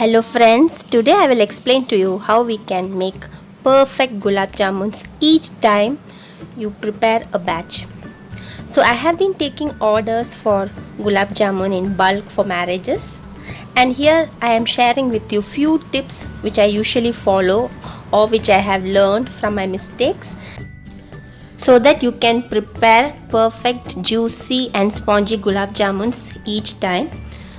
Hello friends, today I will explain to you how we can make perfect gulab jamuns each time you prepare a batch. So I have been taking orders for gulab jamun in bulk for marriages, and here I am sharing with you few tips which I usually follow or which I have learned from my mistakes so that you can prepare perfect juicy and spongy gulab jamuns each time.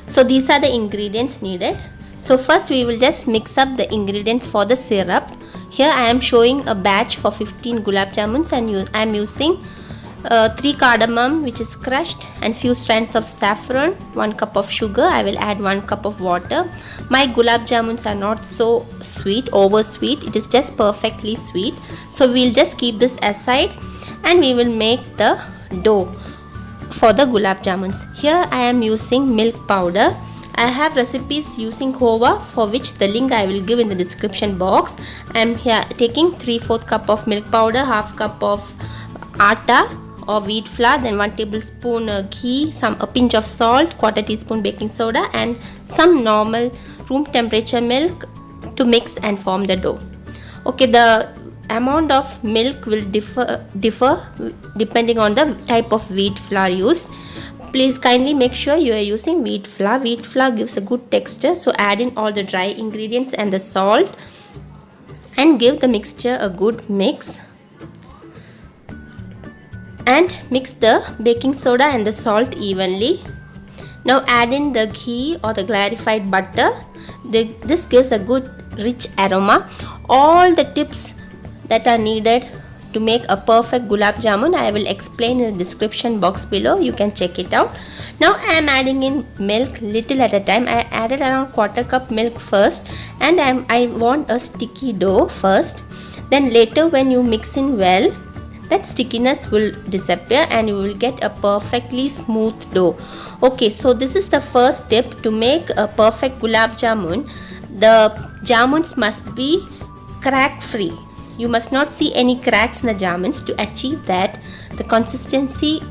So these are the ingredients needed. So first we will just mix up the ingredients for the syrup. Here I am showing a batch for 15 gulab jamuns, and I am using 3 cardamom which is crushed and few strands of saffron, 1 cup of sugar. I will add 1 cup of water. My gulab jamuns are not so sweet, over sweet, it is just perfectly sweet. So we will just keep this aside and we will make the dough for the gulab jamuns. Here I am using milk powder. I have recipes using khova, for which the link I will give in the description box. I am here taking 3/4 cup of milk powder, half cup of atta or wheat flour, then 1 tablespoon ghee, a pinch of salt, 1/4 teaspoon baking soda, and some normal room temperature milk to mix and form the dough. Okay, the amount of milk will differ depending on the type of wheat flour used. Please kindly make sure you are using wheat flour. Wheat flour gives a good texture, so add in all the dry ingredients and the salt and give the mixture a good mix. And mix the baking soda and the salt evenly. Now add in the ghee or the clarified butter. This gives a good rich aroma. All the tips that are needed to make a perfect gulab jamun I will explain in the description box below. You can check it out. Now I am adding in milk little at a time. I added around 1/4 cup milk first, and I want a sticky dough first. Then later when you mix in well, that stickiness will disappear and you will get a perfectly smooth dough. Okay, so this is the first tip to make a perfect gulab jamun. The jamuns must be crack free. You must not see any cracks in the jamuns. To achieve that, the consistency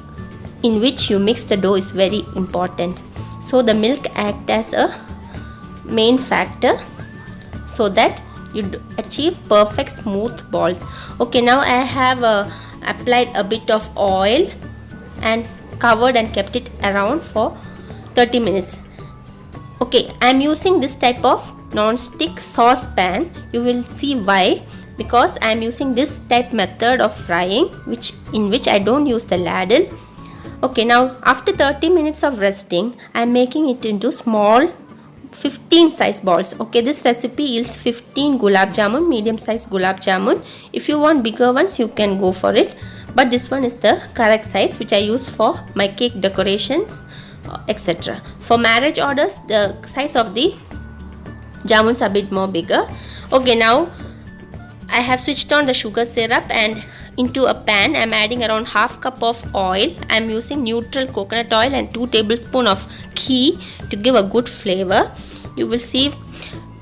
in which you mix the dough is very important. So the milk acts as a main factor so that you achieve perfect smooth balls. Okay, now I have applied a bit of oil and covered and kept it around for 30 minutes. Okay, I am using this type of non-stick saucepan. You will see why. Because I am using this type method of frying in which I don't use the ladle. Okay, now after 30 minutes of resting, I am making it into small 15 size balls. Okay, this recipe yields 15 gulab jamun, medium size gulab jamun. If you want bigger ones, you can go for it. But this one is the correct size which I use for my cake decorations, etc. For marriage orders, the size of the jamuns are a bit more bigger. Okay, now I have switched on the sugar syrup, and into a pan I am adding around half cup of oil. I am using neutral coconut oil and 2 tablespoons of ghee to give a good flavor. You will see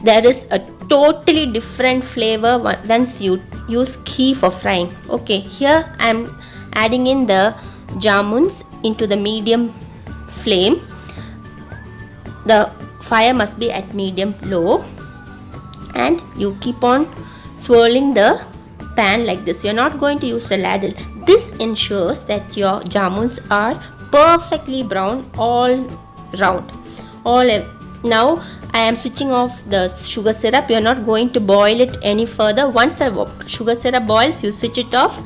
there is a totally different flavor once you use ghee for frying. Okay, here I am adding in the jamuns into the medium flame. The fire must be at medium low, and you keep on swirling the pan like this. You are not going to use the ladle. This ensures that your jamuns are perfectly brown all round. Now I am switching off the sugar syrup. You are not going to boil it any further. Once the sugar syrup boils, you switch it off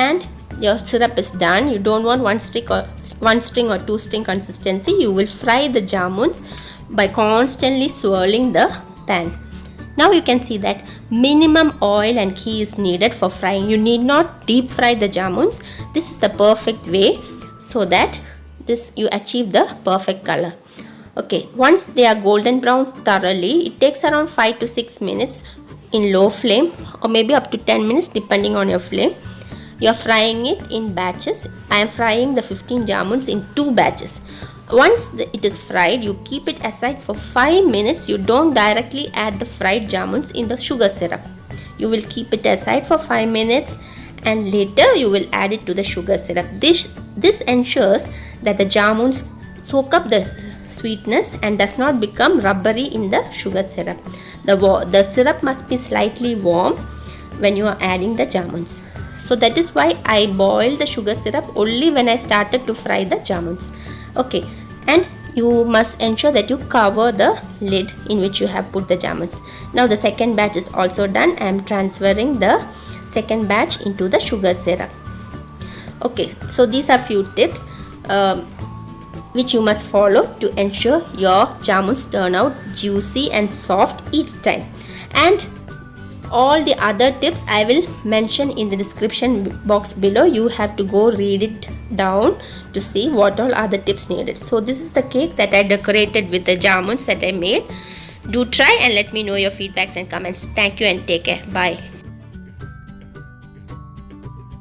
and your syrup is done. You don't want one string or two string consistency. You will fry the jamuns by constantly swirling the pan. Now you can see that minimum oil and ghee is needed for frying. You need not deep fry the jamuns. This is the perfect way so that you achieve the perfect color. Okay, once they are golden brown thoroughly, it takes around 5 to 6 minutes in low flame, or maybe up to 10 minutes depending on your flame. You are frying it in batches. I am frying the 15 jamuns in 2 batches. Once it is fried, you keep it aside for 5 minutes. You don't directly add the fried jamuns in the sugar syrup. You will keep it aside for 5 minutes and later you will add it to the sugar syrup. This ensures that the jamuns soak up the sweetness and does not become rubbery in the sugar syrup. The syrup must be slightly warm when you are adding the jamuns. So that is why I boiled the sugar syrup only when I started to fry the jamuns. Okay, and you must ensure that you cover the lid in which you have put the jamuns. Now the second batch is also done. I am transferring the second batch into the sugar syrup. Okay, so these are few tips which you must follow to ensure your jamuns turn out juicy and soft each time. And all the other tips I will mention in the description box below. You have to go read it down to see what all are the tips needed. So this is the cake that I decorated with the jamuns that I made. Do try and let me know your feedbacks and comments. Thank you and take care. Bye.